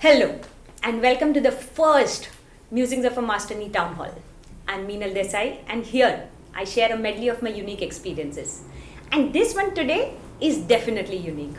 Hello and welcome to the first Musings of a MasterNi Townhall. I'm Meenal Desai and here I share a medley of my unique experiences. And this one today is definitely unique.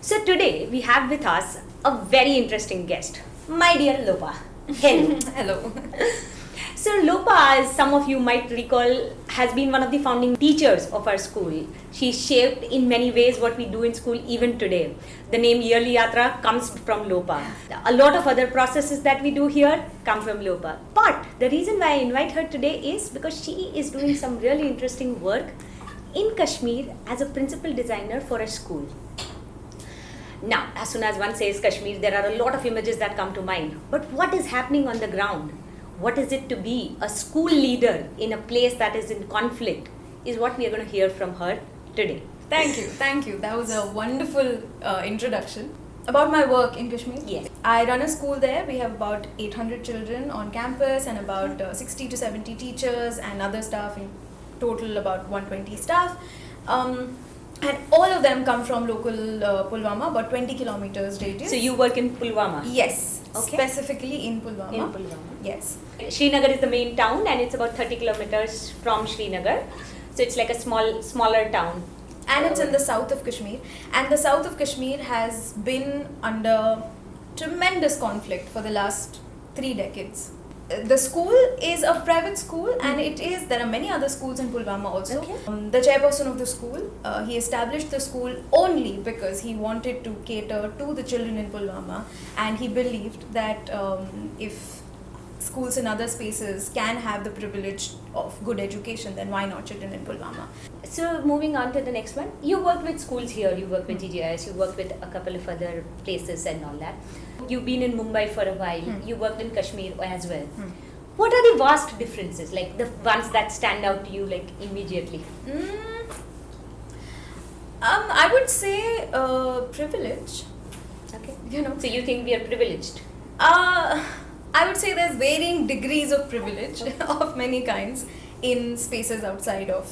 So today we have with us a very interesting guest, my dear Lopa. Hello. Hello. So Lopa, as some of you might recall, has been one of the founding teachers of our school. She shaped in many ways what we do in school even today. The name Yearly Yatra comes from Lopa. A lot of other processes that we do here come from Lopa. But the reason why I invite her today is because she is doing some really interesting work in Kashmir as a principal designer for a school. Now, as soon as one says Kashmir, there are a lot of images that come to mind. But what is happening on the ground? What is it to be a school leader in a place that is in conflict is what we are going to hear from her today. Thank you. That was a wonderful introduction. About my work in Kashmir. Yes. I run a school there. We have about 800 children on campus and about 60 to 70 teachers and other staff, in total about 120 staff. And all of them come from local Pulwama, about 20 kilometers radius. So you work in Pulwama? Yes, okay. Specifically in Pulwama. In Pulwama. Yes. Srinagar is the main town and it's about 30 kilometers from Srinagar. So it's like a smaller town. And it's in the south of Kashmir. And the south of Kashmir has been under tremendous conflict for the last 3 decades. The school is a private school and there are many other schools in Pulwama also. Okay. The chairperson of the school, he established the school only because he wanted to cater to the children in Pulwama, and he believed that if schools in other spaces can have the privilege of good education, then why not children in Pulwama? So moving on to the next one, you work with schools here, you work with GGIS, you work with a couple of other places and all that. You've been in Mumbai for a while, you worked in Kashmir as well. What are the vast differences, like the ones that stand out to you like immediately? I would say privilege. Okay. So you think we are privileged? I would say there's varying degrees of privilege of many kinds in spaces outside of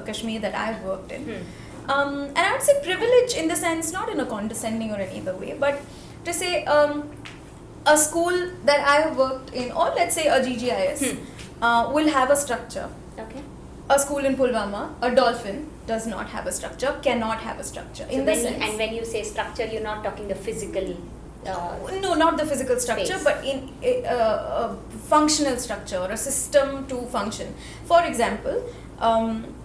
Kashmir that I've worked in. And I would say privilege in the sense, not in a condescending or any other way, but to say a school that I have worked in, or let's say a GGIS, will have a structure. Okay. A school in Pulwama, a dolphin, does not have a structure, cannot have a structure. So and when you say structure, you're not talking the physical... no, not the physical structure, space. but in a functional structure or a system to function. For example,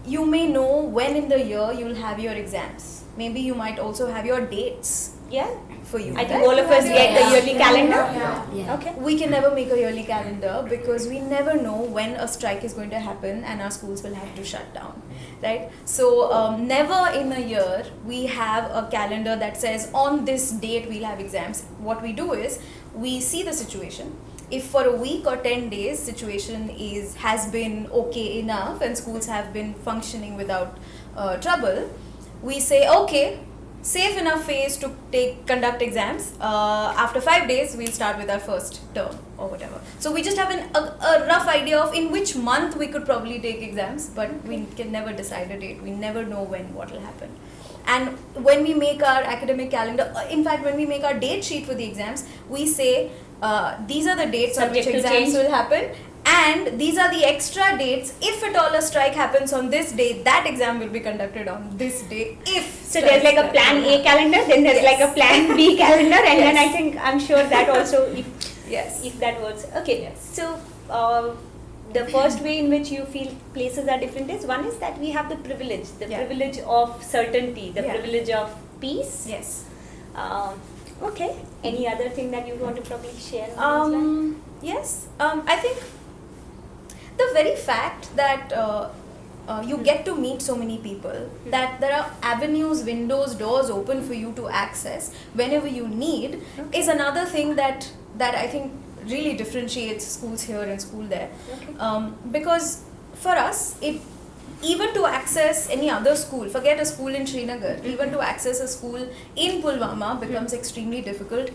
you may know when in the year you will have your exams. Maybe you might also have your dates. Yeah. For you. I think all of us get the yearly calendar. Yeah. Okay. We can never make a yearly calendar because we never know when a strike is going to happen and our schools will have to shut down, right? So never in a year we have a calendar that says on this date we'll have exams. What we do is we see the situation. If for a week or 10 days situation has been okay enough and schools have been functioning without trouble, we say okay, safe enough phase to conduct exams. After 5 days, we'll start with our first term or whatever. So we just have a rough idea of in which month we could probably take exams, but we can never decide a date. We never know what will happen. And when we make our academic calendar, in fact, when we make our date sheet for the exams, we say these are the dates on which exams will happen. And these are the extra dates. If at all a strike happens on this day, that exam will be conducted on this day. So there's like a plan A calendar, then there's like a plan B calendar, and then I'm sure that also, if that works. Okay. Yes. So the first way in which you feel places are different is, one is that we have the privilege privilege of certainty, the privilege of peace. Yes. Okay. Any other thing that you want to probably share? Yes. I think the very fact that you get to meet so many people, that there are avenues, windows, doors open for you to access whenever you need, is another thing that I think really differentiates schools here and school there. Because for us, even to access any other school, forget a school in Srinagar, even to access a school in Pulwama becomes extremely difficult.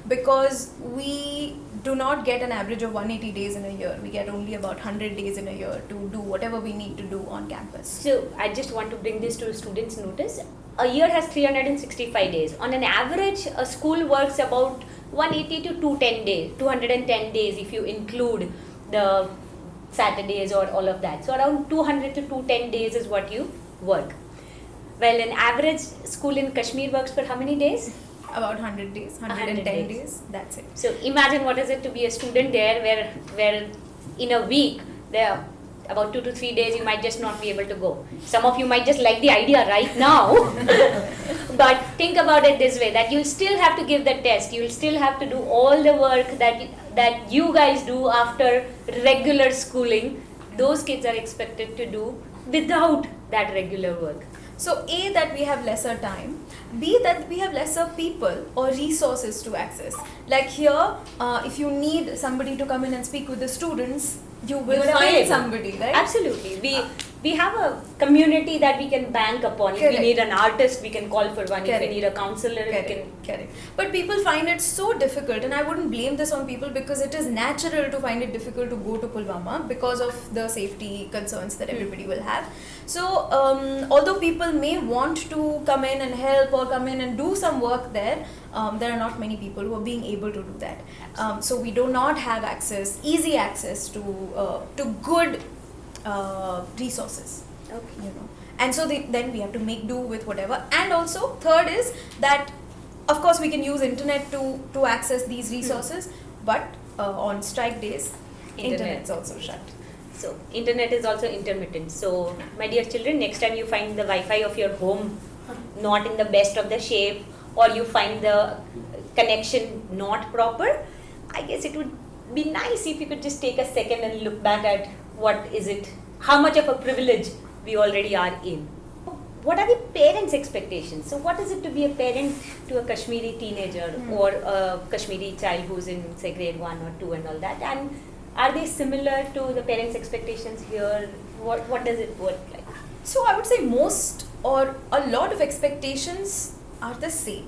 Because we do not get an average of 180 days in a year. We get only about 100 days in a year to do whatever we need to do on campus. So I just want to bring this to students' notice. A year has 365 days. On an average, a school works about 180 to 210 days if you include the Saturdays or all of that. So around 200 to 210 days is what you work. Well, an average school in Kashmir works for how many days? About 100 days, 110 days, that's it. So imagine what is it to be a student there where in a week there are about 2 to 3 days you might just not be able to go. Some of you might just like the idea right now. But think about it this way, that you'll still have to give the test, you'll still have to do all the work that you guys do after regular schooling. Those kids are expected to do without that regular work. So A, that we have lesser time, B, that we have lesser people or resources to access. Like here, if you need somebody to come in and speak with the students, you will find somebody, right? Absolutely. We have a community that we can bank upon. If we need an artist, we can call for one. If we need a counselor, we can. Correct. But people find it so difficult, and I wouldn't blame this on people because it is natural to find it difficult to go to Pulwama because of the safety concerns that everybody will have. So, although people may want to come in and help or come in and do some work there are not many people who are being able to do that. So we do not have easy access to good resources. Okay. And so then we have to make do with whatever. And also, third is that, of course, we can use internet to access these resources, but on strike days, internet's also shut. So internet is also intermittent. So my dear children, next time you find the Wi-Fi of your home not in the best of the shape, or you find the connection not proper, I guess it would be nice if you could just take a second and look back at how much of a privilege we already are in. What are the parents' expectations? So what is it to be a parent to a Kashmiri teenager or a Kashmiri child who's in, say, grade 1 or 2 and all that? And are they similar to the parents' expectations here? What does it work like? So I would say most or a lot of expectations are the same.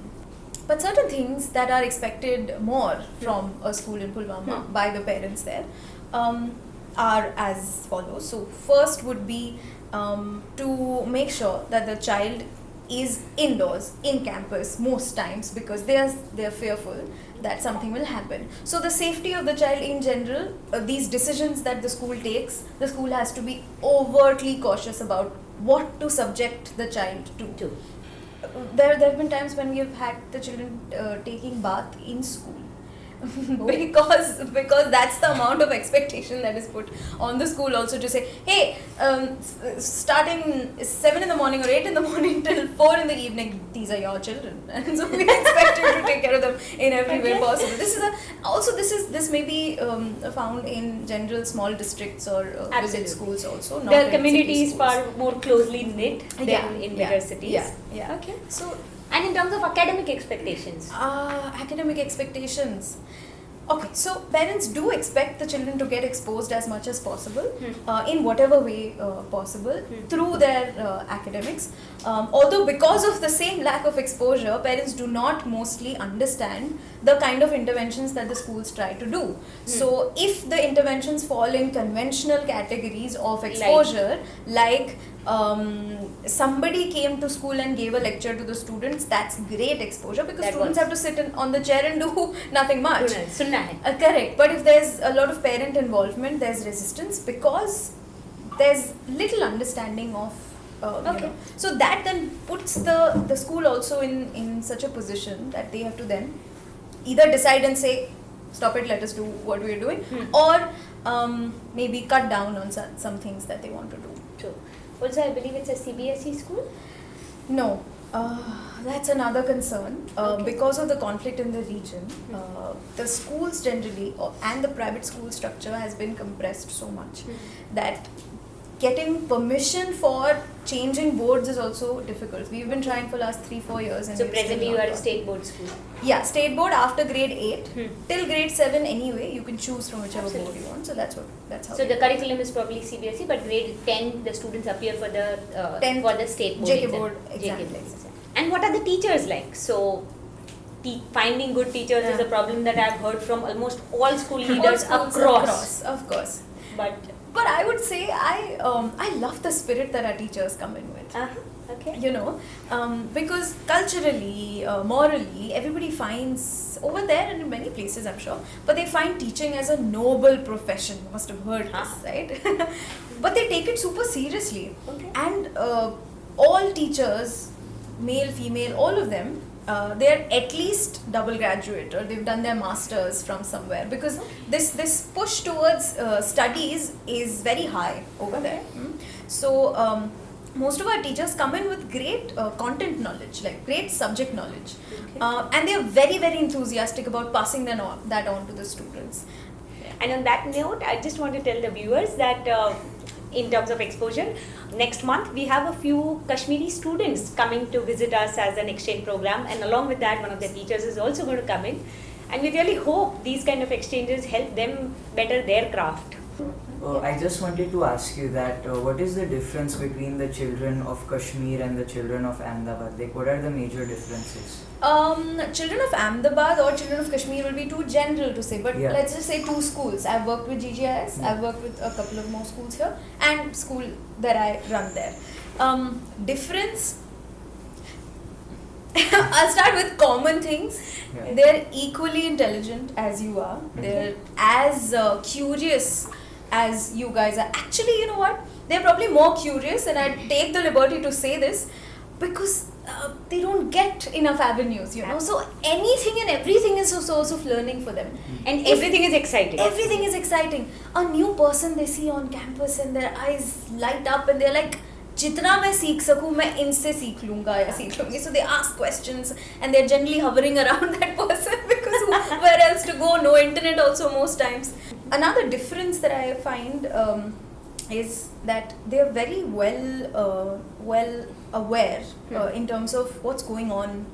But certain things that are expected more from a school in Pulwama by the parents there are as follows. So first would be to make sure that the child is indoors, in campus most times, because they're fearful that something will happen. So the safety of the child in general, these decisions that the school takes, the school has to be overtly cautious about what to subject the child to. There have been times when we have had the children taking bath in school. because that's the amount of expectation that is put on the school also, to say, hey, starting 7 in the morning or 8 in the morning till 4 in the evening, these are your children, and so we expect you to take care of them in every way possible. This may be found in general small districts or village schools also. Not the community is far more closely knit than in bigger cities. Yeah. Okay. So, and in terms of academic expectations? Academic expectations. Okay, so parents do expect the children to get exposed as much as possible in whatever way possible through their academics. Although because of the same lack of exposure, parents do not mostly understand the kind of interventions that the schools try to do. So if the interventions fall in conventional categories of exposure, like somebody came to school and gave a lecture to the students, that's great exposure, because students have to sit on the chair and do nothing much. Correct. But if there's a lot of parent involvement, there's resistance because there's little understanding of So that then puts the school also in such a position that they have to then either decide and say, stop it, let us do what we're doing, or maybe cut down on some things that they want to do. True. Also, I believe it's a CBSE school? No. That's another concern. Because of the conflict in the region, the schools generally and the private school structure has been compressed so much that getting permission for changing boards is also difficult. We've been trying for last 3-4 years. And So we've still presently not you are a got- state board school. Yeah, state board after grade 8 Hmm. till grade 7 anyway. You can choose from whichever Absolutely. board you want. So that's how. So the curriculum is probably CBSE, but grade 10 the students appear for the 10th for the state board JK exam. board exam. JK board exam. And what are the teachers like? So finding good teachers is Yeah. a problem that I've heard from almost all school leaders All schools across. of course. But I would say I love the spirit that our teachers come in with. okay. You know, because culturally, morally, everybody finds over there and in many places, I'm sure, but they find teaching as a noble profession. You must have heard this, right? But they take it super seriously. Okay. And all teachers, male, female, all of them, they're at least double graduate or they've done their masters from somewhere, because this push towards studies is very high over there. So most of our teachers come in with great content knowledge, like great subject knowledge, and they're very, very enthusiastic about passing that on to the students. And on that note, I just want to tell the viewers that in terms of exposure, next month we have a few Kashmiri students coming to visit us as an exchange program, and along with that one of the teachers is also going to come in, and we really hope these kind of exchanges help them better their craft. I just wanted to ask you that what is the difference between the children of Kashmir and the children of Ahmedabad? Like, what are the major differences? Children of Ahmedabad or children of Kashmir will be too general to say, but Yeah. let's just say 2 schools. I've worked with GGIS, Yeah. I've worked with a couple of more schools here, and school that I run there. Difference, I'll start with common things. Yeah. They're equally intelligent as you are. They're as curious as you guys are. Actually, you know what? They're probably more curious, and I take the liberty to say this because they don't get enough avenues, you know. So anything and everything is a source of learning for them. And everything is exciting. Everything is exciting. A new person they see on campus and their eyes light up and they're like, जितना मैं सीख सकूं मैं इनसे सीख लूंगा या सीख लूंगी. So they ask questions and they're generally hovering around that person because where else to go? No internet also most times. Another difference that I find is that they're very well aware in terms of what's going on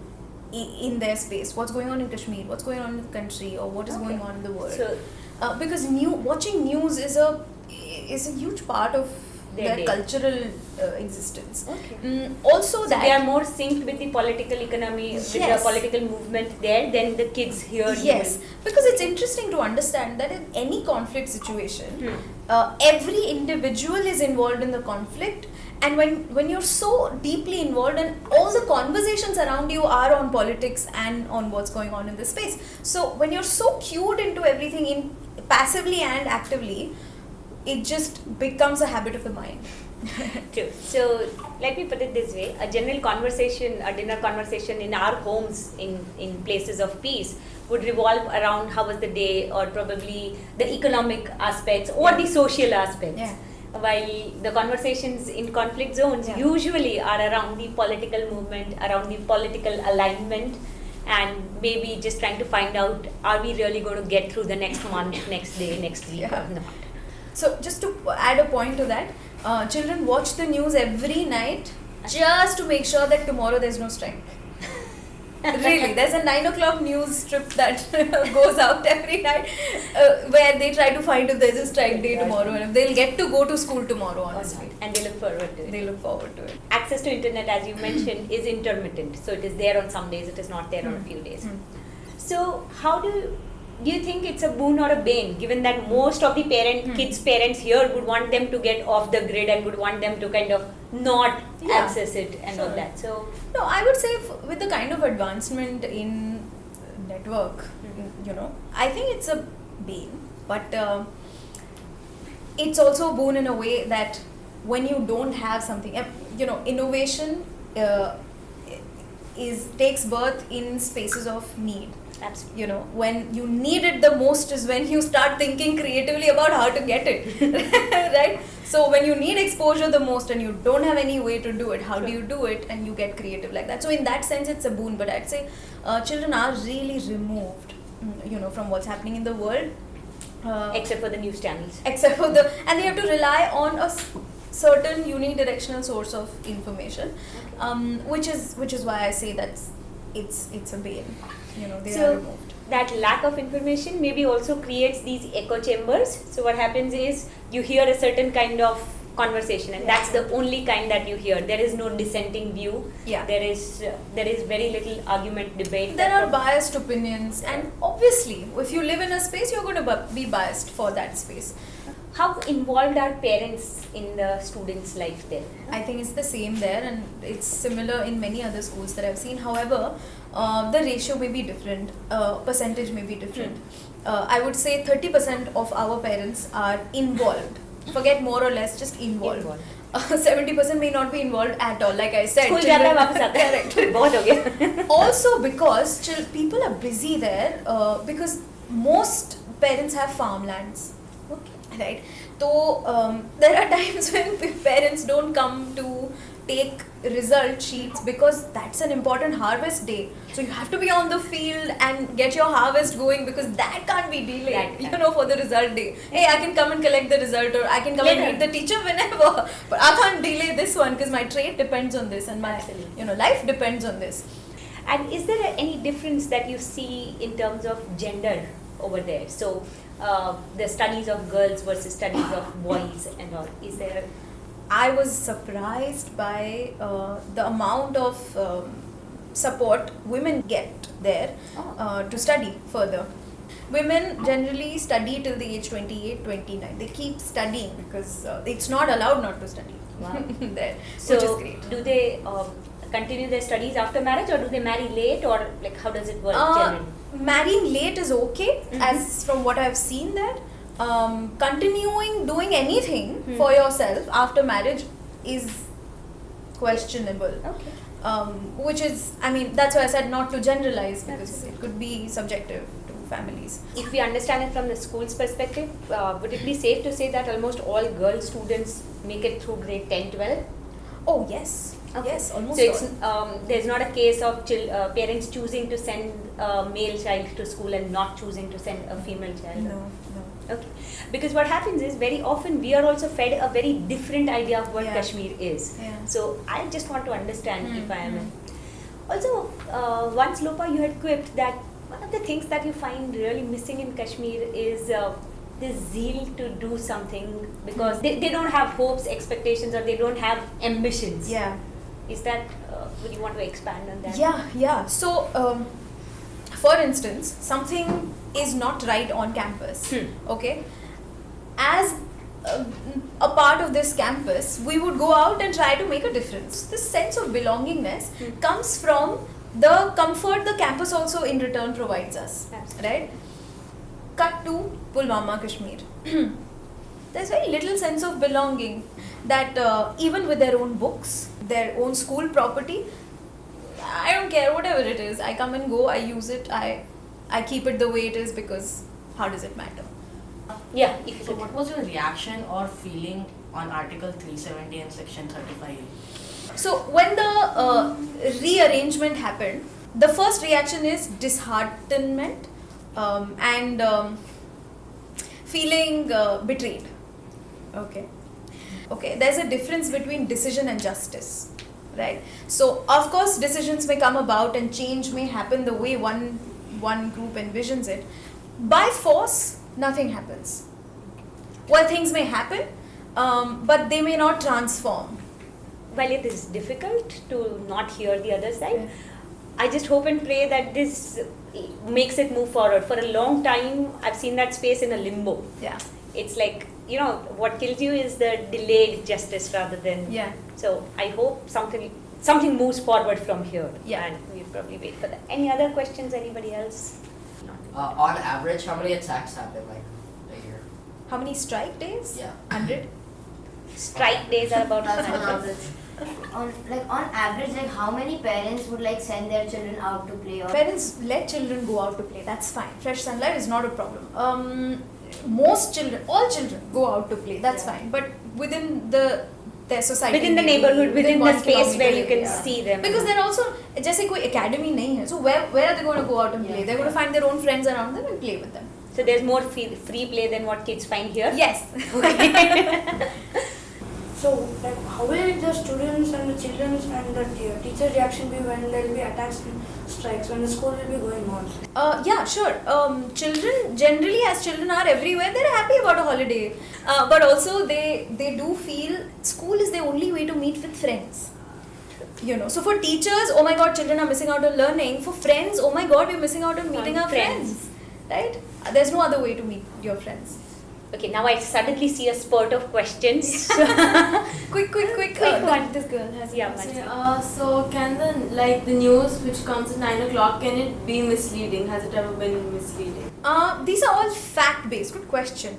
in their space, what's going on in Kashmir, what's going on in the country, or what is going on in the world. So Because watching news is a huge part of their day. cultural existence. Okay. Also, So that they are more synced with the political economy, with the Yes. political movement there than the kids here. yes, because it's interesting to understand that in any conflict situation, Hmm. every individual is involved in the conflict, and when you're so deeply involved and all the conversations around you are on politics and on what's going on in the space, so when you're so cued into everything in passively and actively, it just becomes a habit of the mind. True. So let me put it this way: a general conversation, a dinner conversation in our homes, in places of peace, would revolve around how was the day, or probably the economic aspects or the social aspects. Yeah. While the conversations in conflict zones usually are around the political movement, around the political alignment, and maybe just trying to find out, are we really going to get through the next month, next day, next week or not? So just to add a point to that, children watch the news every night just to make sure that tomorrow there's no strike. Really, there's a 9 o'clock news strip that goes out every night where they try to find if there's a strike day tomorrow and if they'll get to go to school tomorrow, honestly. And they look forward to it. They look forward to it. Access to internet, as you mentioned, is intermittent. So it is there on some days, it is not there on a few days. So how do you think it's a boon or a bane, given that most of the kids' parents here would want them to get off the grid and would want them to kind of not access it and all that? So no, I would say with the kind of advancement in network, you know, I think it's a bane, but it's also a boon in a way that when you don't have something, you know, innovation takes birth in spaces of need. absolutely. You know, when you need it the most is when you start thinking creatively about how to get it. Right? So when you need exposure the most and you don't have any way to do it, how do you do it? And you get creative like that. So in that sense, it's a boon. But I'd say children are really removed, you know, from what's happening in the world. Except for the news channels. And they have to rely on certain unidirectional source of information, which is why I say that it's a bane. You know, they are removed. That lack of information maybe also creates these echo chambers. So what happens is you hear a certain kind of conversation, and that's the only kind that you hear. There is no dissenting view. Yeah. There is very little argument, debate. There are biased opinions, and obviously, if you live in a space, you're going to be biased for that space. How involved are parents in the students' life there? I think it's the same there, and it's similar in many other schools that I've seen. However, the ratio may be different, percentage may be different. I would say 30% of our parents are involved. Forget more or less, just involved. 70% may not be involved at all, like I said. Correct. Also because people are busy there, because most parents have farmlands. Okay. Right? So there are times when parents don't come to take result sheets because that's an important harvest day. So you have to be on the field and get your harvest going, because that can't be delayed, for the result day. Hey, I can come and collect the result, or I can come and meet the teacher whenever. But I can't delay this one because my trade depends on this, and my life depends on this. And is there any difference that you see in terms of gender over there? So the studies of girls versus studies of boys and all. Is there? I was surprised by the amount of support women get there to study further. Women generally study till the age 28, 29. They keep studying because it's not allowed not to study. Wow. There, So which is great. do they continue their studies after marriage, or do they marry late, or like how does it work generally? Marrying late is okay, as from what I've seen there. Continuing doing anything for yourself after marriage is questionable. Okay. Which is, that's why I said not to generalize, because it could be subjective to families. If we understand it from the school's perspective, would it be safe to say that almost all girl students make it through grade 10, 12? Oh, yes. Okay. Yes, almost so it's, all. there's not a case of parents choosing to send a male child to school and not choosing to send a female child. No. Okay. Because what happens is very often we are also fed a very different idea of what Kashmir is. Yeah. So I just want to understand if I am. Also, once Lopa, you had quipped that one of the things that you find really missing in Kashmir is this zeal to do something, because they don't have hopes, expectations, or they don't have ambitions. Yeah. Is that, would you want to expand on that? Yeah. So, for instance, something is not right on campus. Okay? As a part of this campus, we would go out and try to make a difference. This sense of belongingness comes from the comfort the campus also in return provides us. Absolutely. Right? Cut to Pulwama, Kashmir. There's very little sense of belonging, that even with their own books, their own school property, I don't care, whatever it is, I come and go, I use it, I keep it the way it is, because how does it matter? Yeah. So what was your reaction or feeling on Article 370 and Section 35A? So when the rearrangement happened, the first reaction is disheartenment and feeling betrayed. Okay, there's a difference between decision and justice, right? So of course decisions may come about and change may happen the way one group envisions it. By force, nothing happens. Well, things may happen, but they may not transform. While it is difficult to not hear the other side, I just hope and pray that this makes it move forward. For a long time, I've seen that space in a limbo. Yeah. It's like, what kills you is the delayed justice rather than... Yeah. So I hope something moves forward from here. Yeah. And we'll probably wait for that. Any other questions, anybody else? On average, how many attacks happen a year? How many strike days? Yeah. 100? Strike days are about That's on 100. average. On average, how many parents would send their children out to play? Or Parents let children go out to play, that's fine. Fresh sunlight is not a problem. Most children, all children go out to play, that's fine. But within their society, Within the maybe, neighborhood, within the 1 space where kilometer you can area. see them. Because they're also, जैसे कोई academy नहीं है, so where are they going to go out and play? They're going to find their own friends around them and play with them. So there's more free play than what kids find here? Yes. So, like, how will the students and the children and the teachers' reaction be when there will be attacks and strikes, when the school will be going on? Yeah, sure. Children, generally as children are everywhere, they're happy about a holiday. But also they do feel school is the only way to meet with friends. You know, so for teachers, oh my god, children are missing out on learning. For friends, oh my god, we're missing out on meeting our friends. Right? There's no other way to meet your friends. Okay, now I suddenly see a spurt of questions. Quick one. This girl has So can the news which comes at 9 o'clock, can it be misleading? Has it ever been misleading? These are all fact-based. Good question.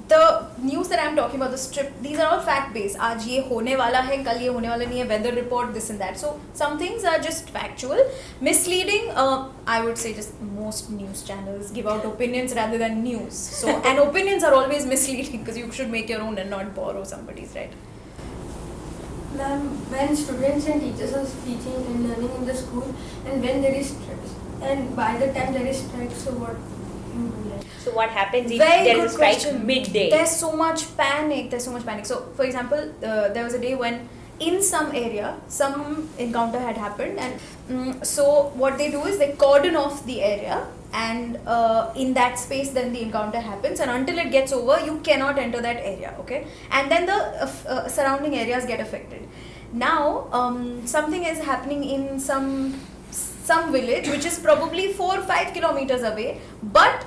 The news that I'm talking about, the strip, these are all fact-based. आज ये होने वाला है, कल ये होने वाला नहीं है, weather report, this and that. So some things are just factual. Misleading, I would say just most news channels give out opinions rather than news. So and opinions are always misleading because you should make your own and not borrow somebody's, right? Ma'am, when students and teachers are teaching and learning in the school, and when there is strikes, and by the time there is strikes, so what you do like? So what happens if Very there good is a strike question. midday? There's so much panic. So, for example, there was a day when in some area, some encounter had happened, and so what they do is they cordon off the area, and in that space, then the encounter happens, and until it gets over, you cannot enter that area. Okay, and then the surrounding areas get affected. Now, something is happening in some village which is probably 4 or 5 kilometers away, but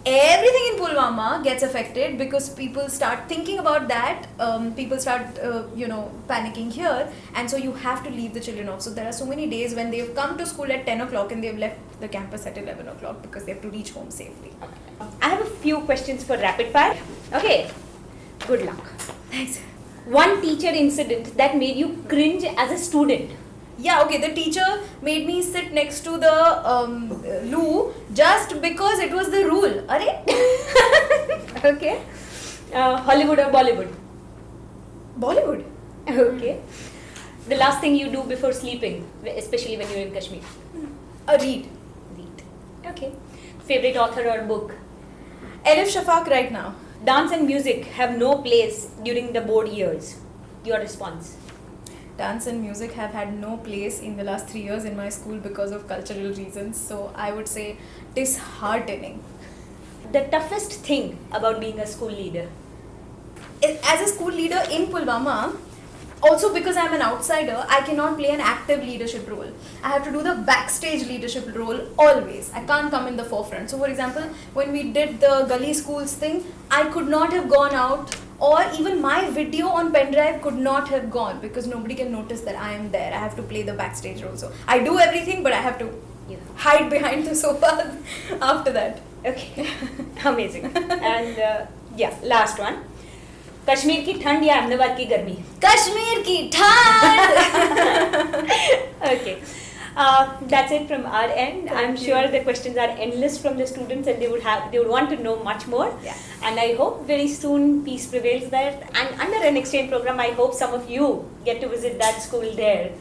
everything in Pulwama gets affected because people start thinking about that. People start, panicking here, and so you have to leave the children off. So there are so many days when they've come to school at 10 o'clock and they've left the campus at 11 o'clock because they have to reach home safely. I have a few questions for rapid fire. Okay, good luck. Thanks. One teacher incident that made you cringe as a student. Yeah, okay, the teacher made me sit next to the loo just because it was the rule. Okay. Hollywood or Bollywood? Bollywood. Okay. The last thing you do before sleeping, especially when you're in Kashmir? Read. Read. Okay. Favorite author or book? Elif Shafaq right now. Dance and music have no place during the board years. Your response? Dance and music have had no place in the last 3 years in my school because of cultural reasons. So I would say disheartening. The toughest thing about being a school leader? As a school leader in Pulwama, also because I'm an outsider, I cannot play an active leadership role. I have to do the backstage leadership role always. I can't come in the forefront. So for example, when we did the Gully Schools thing, I could not have gone out, or even my video on pen drive could not have gone because nobody can notice that I am there. I have to play the backstage role. So I do everything, but I have to hide behind the sofa after that. Okay, amazing. And last one. Kashmir की ठंड या अहमदाबाद की गर्मी? कश्मीर की ठंड. Okay. That's it from our end. I'm sure the questions are endless from the students, and they would want to know much more. Yeah. And I hope very soon peace prevails there. And under an exchange program, I hope some of you get to visit that school there.